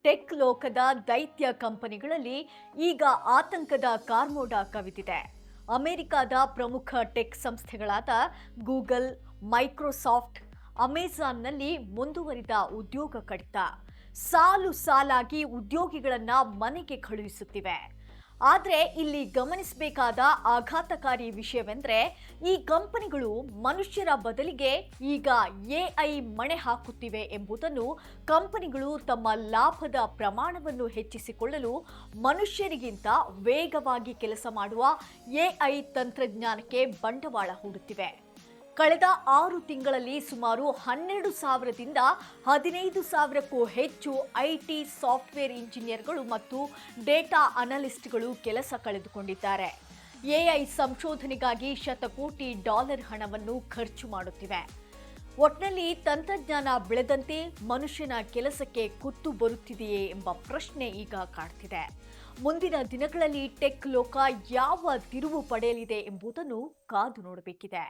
Tech ಲೋಕದ ದೈತ್ಯ ಕಂಪನಿಗಳಲ್ಲಿ ಈಗ ಆತಂಕದ ಕಾರ್ಮೋಡ ಕವಿದಿದೆ. ಅಮೆರಿಕದ ಪ್ರಮುಖ ಟೆಕ್ ಸಂಸ್ಥೆಗಳಾದ ಗೂಗಲ್, ಮೈಕ್ರೋಸಾಫ್ಟ್, ಅಮೆಜಾನ್ನಲ್ಲಿ ಮುಂದುವರಿದ ಉದ್ಯೋಗ ಕಡಿತ, ಸಾಲು ಸಾಲಾಗಿ ಉದ್ಯೋಗಿಗಳನ್ನ ಮನೆಗೆ ಕಳುಹಿಸುತ್ತಿವೆ. ಆದರೆ ಇಲ್ಲಿ ಗಮನಿಸಬೇಕಾದ ಆಘಾತಕಾರಿ ವಿಷಯವೆಂದರೆ ಈ ಕಂಪನಿಗಳು ಮನುಷ್ಯರ ಬದಲಿಗೆ ಈಗ ಎಐ ಮಣೆ ಹಾಕುತ್ತಿವೆ ಎಂಬುದನ್ನು ಕಂಪನಿಗಳು ತಮ್ಮ ಲಾಭದ ಪ್ರಮಾಣವನ್ನು ಹೆಚ್ಚಿಸಿಕೊಳ್ಳಲು ಮನುಷ್ಯರಿಗಿಂತ ವೇಗವಾಗಿ ಕೆಲಸ ಮಾಡುವ ಎಐ ತಂತ್ರಜ್ಞಾನಕ್ಕೆ ಬಂಡವಾಳ ಹೂಡುತ್ತಿವೆ. ಕಳೆದ 6 ತಿಂಗಳಲ್ಲಿ ಸುಮಾರು 12,000ದಿಂದ 15,000ಕ್ಕೂ ಹೆಚ್ಚು ಐಟಿ ಸಾಫ್ಟ್ವೇರ್ ಇಂಜಿನಿಯರ್ಗಳು ಮತ್ತು ಡೇಟಾ ಅನಲಿಸ್ಟ್ಗಳು ಕೆಲಸ ಕಳೆದುಕೊಂಡಿದ್ದಾರೆ. ಎಐ ಸಂಶೋಧನೆಗಾಗಿ ಶತಕೋಟಿ ಡಾಲರ್ ಹಣವನ್ನು ಖರ್ಚು ಮಾಡುತ್ತಿವೆ. ಒಟ್ನಲ್ಲಿ ತಂತ್ರಜ್ಞಾನ ಬೆಳೆದಂತೆ ಮನುಷ್ಯನ ಕೆಲಸಕ್ಕೆ ಕುತ್ತು ಬರುತ್ತಿದೆಯೇ ಎಂಬ ಪ್ರಶ್ನೆ ಈಗ ಕಾಡ್ತಿದೆ. ಮುಂದಿನ ದಿನಗಳಲ್ಲಿ ಟೆಕ್ ಲೋಕ ಯಾವ ತಿರುವು ಪಡೆಯಲಿದೆ ಎಂಬುದನ್ನು ಕಾದು ನೋಡಬೇಕಿದೆ.